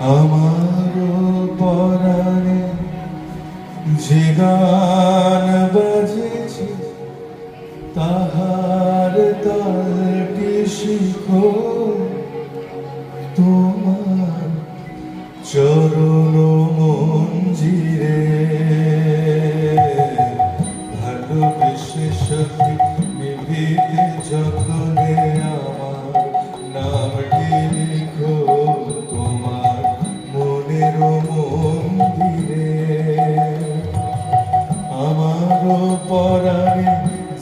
আমারও পরাণে যে গান বাজেছে তাহার তালটি শিখো তোমার চরণ মঞ্জিরে ভালোবেসে সখী নিভিতে যতনে আমার নামটি লিখো তোমার মনের মন্দিরে। আমারও পরাণে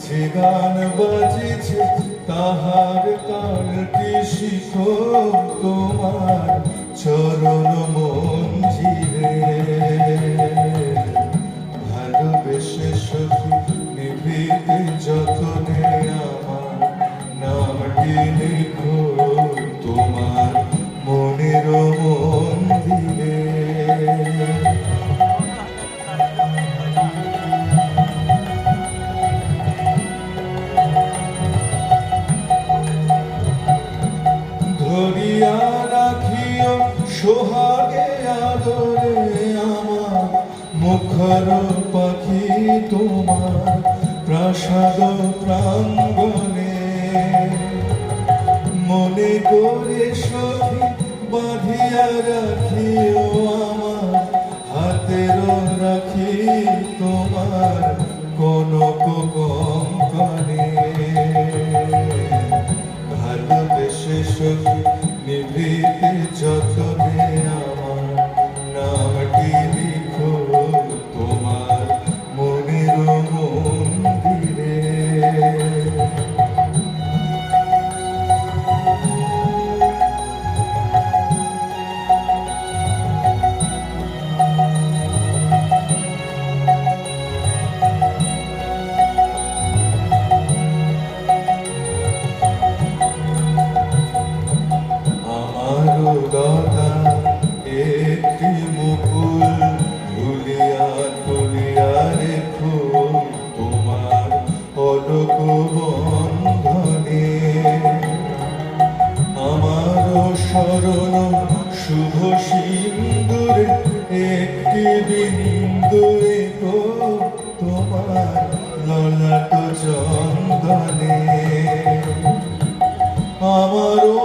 যে গান বাজেছে তাহার তালটি শিখো তোমার চরণ মঞ্জিরে ভালোবেসে সখী নিভিতে যতনে আমার নামটি লিখো তোমার মনের মন্দিরে। ধরিয়া রাখিও সোহাগে আদরে আমার মুখর পাখি তোমার প্রাসাদ প্রাঙ্গণে মনে করে সখী বাঁধিয়া রাখিও আমার হাতের রাখি তোমার কনক কঙ্কণে ভালোবেসে সখী নিভিতে যতনে আমার নামটি লিখো তোমার মনের মন্দিরে। দাদা একটি মুকুল ভুলিয়া তুলিয়া রেখো তোমার পদক বন্ধনে। আমার শরণ শুভ সিন্দুরে একটি বিন্দু রেখো তোমার ললাট চন্দনে। আমারও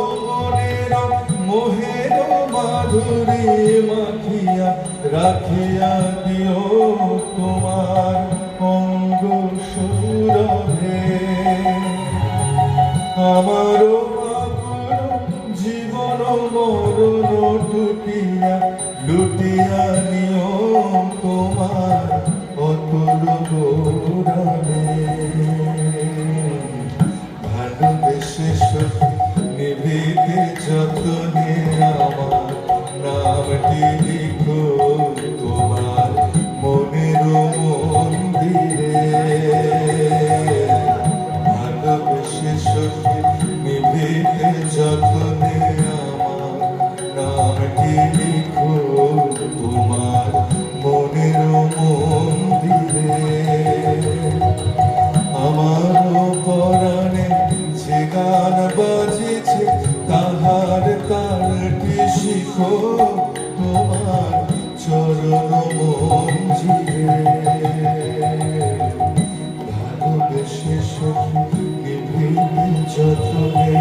মোহের মাধুরী মাখিয়া রাখিয়া দিও তোমার অঙ্গ সুরভে। আমারও জীবন মরণ টুটিয়া লুটিয়া নিও তোমার অতুল গৌরবে। ভালোবেসে সখী নিভিতে যতনে আমার নামটি লিখো তোমার মনের মন্দিরে ভালোবেসে সখী নিভিতে যতনে আমার নামটি লিখো তোমার মনের মন্দিরে। আমারও পরাণে যে গান বাজেছে তাহার তালটি শিখো তোমার চরণ মঞ্জিরে ভালোবেসে সখী নিভিতে যতনে